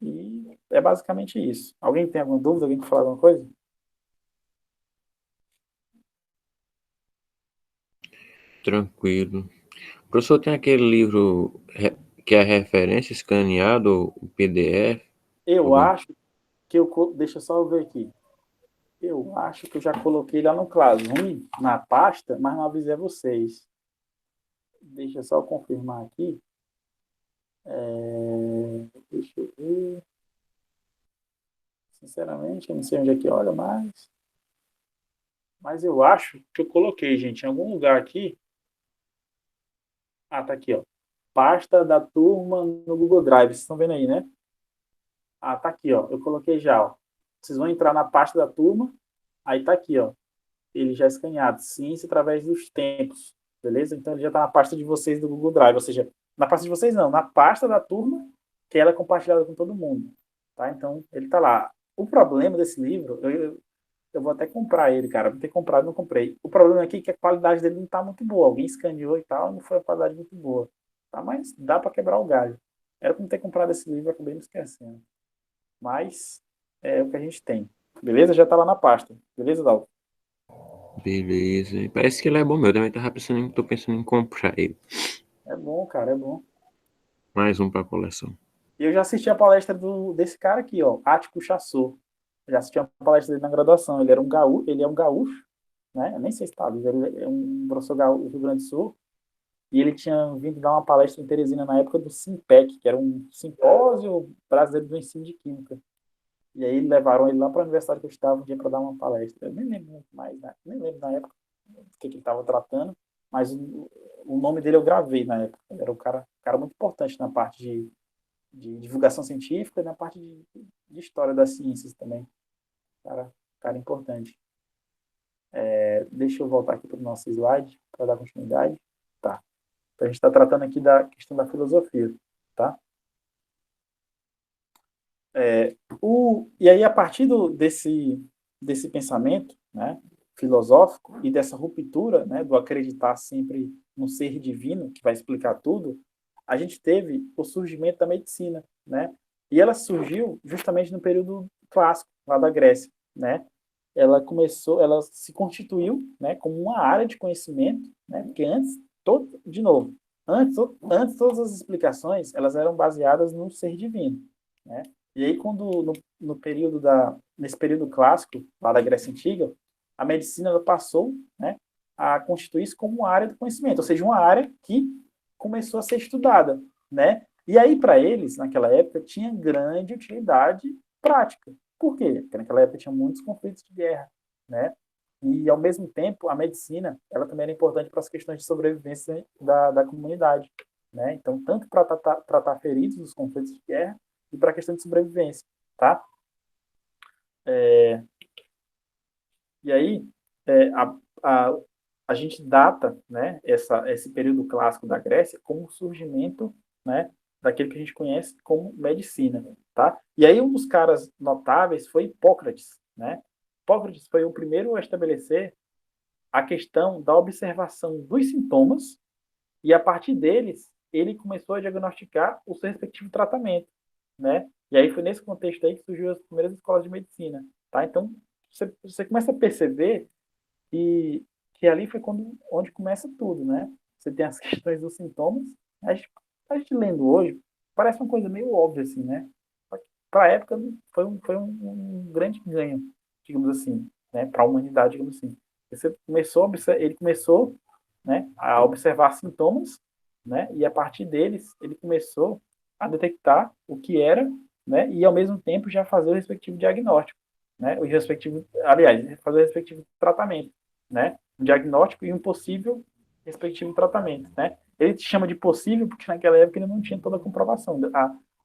E é basicamente isso. Alguém tem alguma dúvida? Alguém quer falar alguma coisa? Tranquilo. O professor tem aquele livro que é referência escaneado, o PDF? Eu Alguma... acho que deixa só eu ver aqui. Eu acho que eu já coloquei lá no Classroom, na pasta, mas não avisei a vocês. Deixa só eu confirmar aqui. Deixa eu ver. Sinceramente, eu não sei onde é que olha mais. Mas eu acho que eu coloquei, gente, em algum lugar aqui. Ah, tá aqui, ó. Pasta da turma no Google Drive. Vocês estão vendo aí, né? Ah, tá aqui, ó. Eu coloquei já, ó. Vocês vão entrar na pasta da turma. Aí tá aqui, ó. Ele já é escaneado. Ciência através dos tempos. Beleza? Então ele já está na pasta de vocês do Google Drive. Ou seja, na pasta de vocês não, na pasta da turma, que ela é compartilhada com todo mundo. Tá? Então ele está lá. O problema desse livro, eu vou até comprar ele, cara. Vou ter comprado, não comprei. O problema aqui é que a qualidade dele não está muito boa. Alguém escaneou e tal, não foi uma qualidade muito boa. Tá? Mas dá para quebrar o galho. Era para não ter comprado esse livro, acabei me esquecendo. Mas é o que a gente tem. Beleza? Já está lá na pasta. Beleza, Dalton? Beleza. Parece que ele é bom meu. Eu também tô pensando em comprar ele. É bom, cara, é bom. Mais um para a coleção. Eu já assisti a palestra desse cara aqui, ó, Ático Chassor. Já assisti a palestra dele na graduação. Ele é um gaúcho, né? Eu nem sei se está vivo, ele é um professor gaúcho do Rio Grande do Sul. e ele tinha vindo dar uma palestra em Teresina na época do Simpec, que era um simpósio brasileiro do ensino de química. E aí levaram ele lá para a universidade que eu estava um dia para dar uma palestra. Eu nem lembro muito mais, né? Nem lembro na época do que ele estava tratando, mas o nome dele eu gravei na época. Ele era um cara muito importante na parte de divulgação científica e na parte de história das ciências também. Cara importante. Deixa eu voltar aqui para o nosso slide para dar continuidade. Tá. Então, a gente está tratando aqui da questão da filosofia. Tá? E aí, a partir desse pensamento, né, filosófico e dessa ruptura, né, do acreditar sempre no ser divino, que vai explicar tudo, a gente teve o surgimento da medicina, né? E ela surgiu justamente no período clássico, lá da Grécia, né? Ela se constituiu, né, como uma área de conhecimento, né? Porque de novo, antes todas as explicações, elas eram baseadas no ser divino, né? E aí, quando nesse período clássico, lá da Grécia Antiga, a medicina ela passou, né, a constituir-se como uma área do conhecimento, ou seja, uma área que começou a ser estudada, né? E aí, para eles, naquela época, tinha grande utilidade prática. Por quê? Porque naquela época tinha muitos conflitos de guerra, né? E, ao mesmo tempo, a medicina ela também era importante para as questões de sobrevivência da comunidade, né? Então, tanto para tratar feridos dos conflitos de guerra, e para a questão de sobrevivência, tá? E aí, é, a, a, a gente data, né, esse período clássico da Grécia como o surgimento, né, daquilo que a gente conhece como medicina, tá? E aí um dos caras notáveis foi Hipócrates, né? Hipócrates foi o primeiro a estabelecer a questão da observação dos sintomas e, a partir deles, ele começou a diagnosticar o seu respectivo tratamento, né? E aí foi nesse contexto aí que surgiu as primeiras escolas de medicina, tá? Então, você começa a perceber que ali foi onde começa tudo, né? Você tem as questões dos sintomas. A gente lendo hoje, parece uma coisa meio óbvia, assim, né? Para a época, foi um grande ganho, digamos assim, né? Para a humanidade, digamos assim. Ele começou, né, a observar sintomas, né? E a partir deles, ele começou a detectar o que era, né? E ao mesmo tempo já fazer o respectivo diagnóstico, né? Aliás, fazer o respectivo tratamento, né? Um diagnóstico e um possível respectivo tratamento, né? Ele te chama de possível porque naquela época ele não tinha toda a comprovação.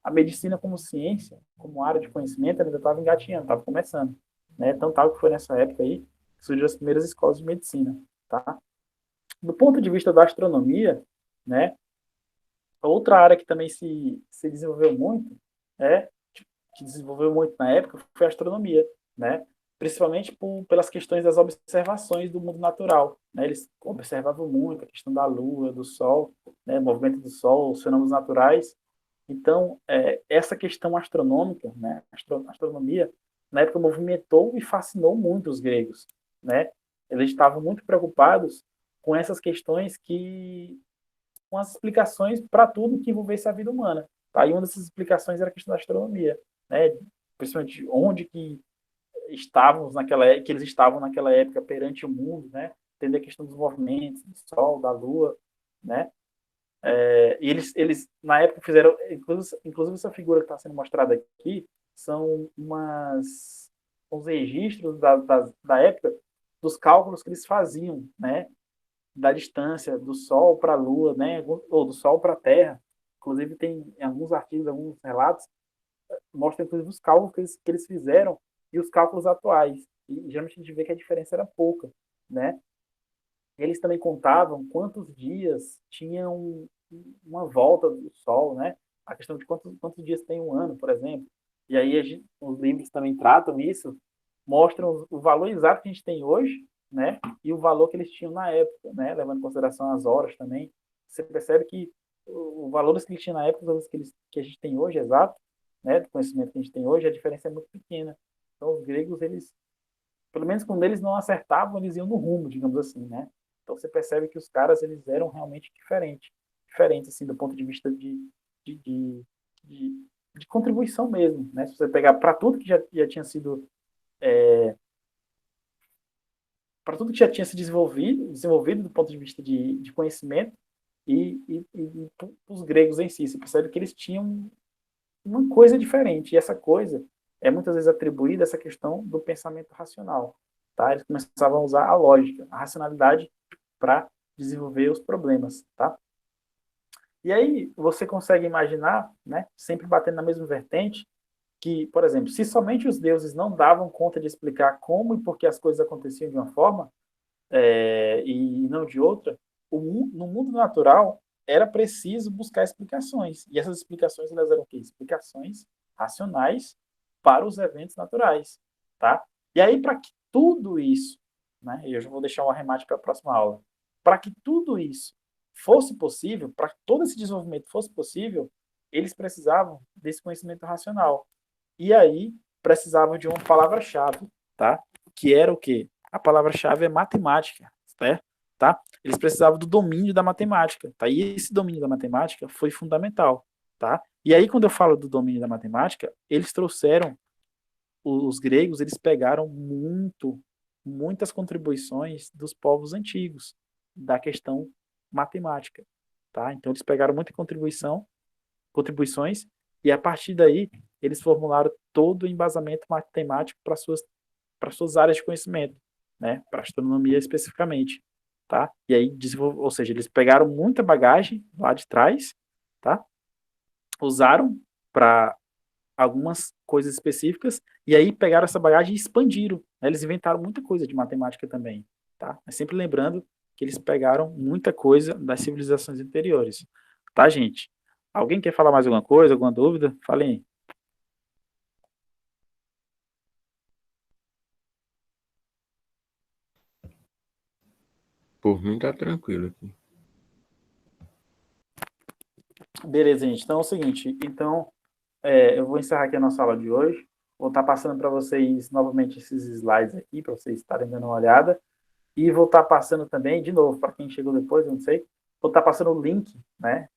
A medicina como ciência, como área de conhecimento, ainda estava engatinhando, estava começando, né? Então, tal que foi nessa época aí que surgiram as primeiras escolas de medicina, tá? Do ponto de vista da astronomia, né? Outra área que também se desenvolveu muito, é, que desenvolveu muito na época, foi a astronomia, né? Principalmente pelas questões das observações do mundo natural, né? Eles observavam muito a questão da Lua, do Sol, né? O movimento do Sol, os fenômenos naturais. Então, essa questão astronômica, né? Astronomia, na época movimentou e fascinou muito os gregos, né? Eles estavam muito preocupados com essas questões com as explicações para tudo que envolvesse a vida humana. Tá? E uma dessas explicações era a questão da astronomia, né? Principalmente onde que que eles estavam naquela época perante o mundo, né? Entender a questão dos movimentos, do Sol, da Lua, né? E eles na época fizeram, inclusive essa figura que está sendo mostrada aqui, são uns registros da época dos cálculos que eles faziam, né? Da distância do Sol para a Lua, né? Ou do Sol para a Terra. Inclusive, tem em alguns artigos, alguns relatos, mostra inclusive os cálculos que eles fizeram e os cálculos atuais. E geralmente a gente vê que a diferença era pouca, né? Eles também contavam quantos dias tinham uma volta do Sol, né? A questão de quantos dias tem um ano, por exemplo. E aí os livros também tratam isso, mostram o valor exato que a gente tem hoje, né? E o valor que eles tinham na época, né? Levando em consideração as horas também. Você percebe que o valor que eles tinham na época, os valores que a gente tem hoje, exato, né? Do conhecimento que a gente tem hoje, a diferença é muito pequena. Então, os gregos, pelo menos quando eles não acertavam, eles iam no rumo, digamos assim, né? Então, você percebe que os caras, eles eram realmente diferentes, assim, do ponto de vista de, de, de, de contribuição mesmo, né? Se você pegar para tudo que já tinha sido para tudo que já tinha se desenvolvido do ponto de vista de conhecimento, e os gregos em si. Você percebe que eles tinham uma coisa diferente, e essa coisa é muitas vezes atribuída a essa questão do pensamento racional. Tá? Eles começavam a usar a lógica, a racionalidade para desenvolver os problemas. Tá? E aí você consegue imaginar, né, sempre batendo na mesma vertente, que, por exemplo, se somente os deuses não davam conta de explicar como e por que as coisas aconteciam de uma forma, e não de outra, no mundo natural era preciso buscar explicações. E essas explicações elas eram o quê? Explicações racionais para os eventos naturais. Tá? E aí, para que tudo isso, né, eu já vou deixar um arremate para a próxima aula, para que tudo isso fosse possível, para que todo esse desenvolvimento fosse possível, eles precisavam desse conhecimento racional. E aí precisavam de uma palavra-chave, tá? Que era o quê? A palavra-chave é matemática, certo? Tá? Eles precisavam do domínio da matemática, tá? E esse domínio da matemática foi fundamental, tá? E aí quando eu falo do domínio da matemática, eles trouxeram os gregos, eles pegaram muitas contribuições dos povos antigos da questão matemática, tá? Então eles pegaram muita contribuições e a partir daí eles formularam todo o embasamento matemático para suas áreas de conhecimento, né? Para astronomia especificamente, tá? E aí ou seja, eles pegaram muita bagagem lá de trás, tá? Usaram para algumas coisas específicas e aí pegaram essa bagagem e expandiram, né? Eles inventaram muita coisa de matemática também, tá? Mas sempre lembrando que eles pegaram muita coisa das civilizações anteriores, tá, gente? Alguém quer falar mais alguma coisa, alguma dúvida? Falem. Por mim tá tranquilo aqui. Beleza, gente. Então é o seguinte, então eu vou encerrar aqui a nossa aula de hoje. Vou estar passando para vocês novamente esses slides aqui, para vocês estarem dando uma olhada. E vou estar passando também, de novo, para quem chegou depois, eu não sei, vou estar passando o link, né,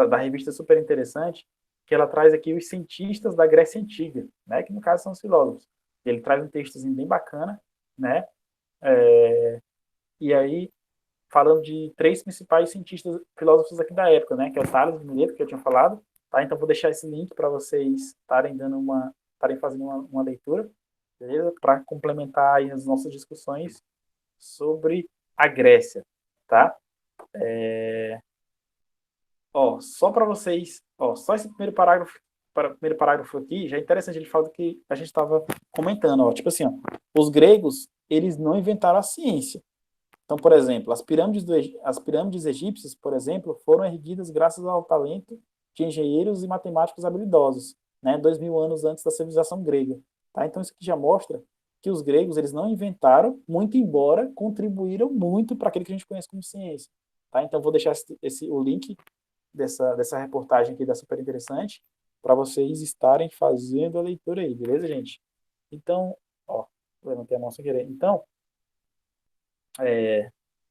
da revista super interessante, que ela traz aqui os cientistas da Grécia Antiga, né, que no caso são os filósofos. Ele traz um textozinho bem bacana, né, e aí falando de três principais cientistas, filósofos aqui da época, né, que é o Tales de Mileto, que eu tinha falado, tá? Então vou deixar esse link para vocês estarem fazendo uma leitura, beleza? Para complementar aí as nossas discussões sobre a Grécia, tá? Só para vocês, só esse primeiro parágrafo aqui, já é interessante, ele fala do que a gente estava comentando, tipo assim, os gregos, eles não inventaram a ciência. Então, por exemplo, as pirâmides egípcias, por exemplo, foram erguidas graças ao talento de engenheiros e matemáticos habilidosos, né, 2000 anos antes da civilização grega. Tá? Então, isso aqui já mostra que os gregos eles não inventaram, muito embora contribuíram muito para aquilo que a gente conhece como ciência. Tá? Então, vou deixar o link dessa reportagem aqui da Super Interessante para vocês estarem fazendo a leitura aí, beleza, gente? Então, levantei a mão sem querer. Então,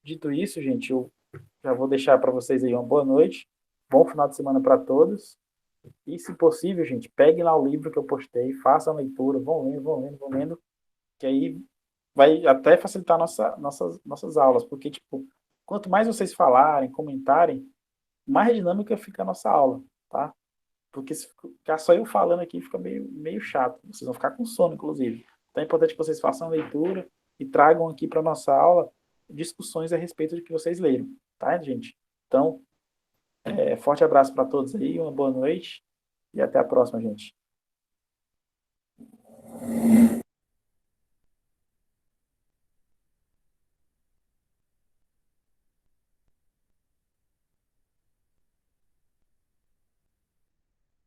dito isso, gente, eu já vou deixar para vocês aí uma boa noite, bom final de semana para todos. E, se possível, gente, peguem lá o livro que eu postei, façam a leitura, vão lendo, que aí vai até facilitar nossas aulas, porque, tipo, quanto mais vocês falarem, comentarem, mais dinâmica fica a nossa aula, tá? Porque se ficar só eu falando aqui fica meio chato, vocês vão ficar com sono, inclusive. Então é importante que vocês façam a leitura e tragam aqui para nossa aula discussões a respeito do que vocês leram, tá, gente? Então, forte abraço para todos aí, uma boa noite e até a próxima, gente.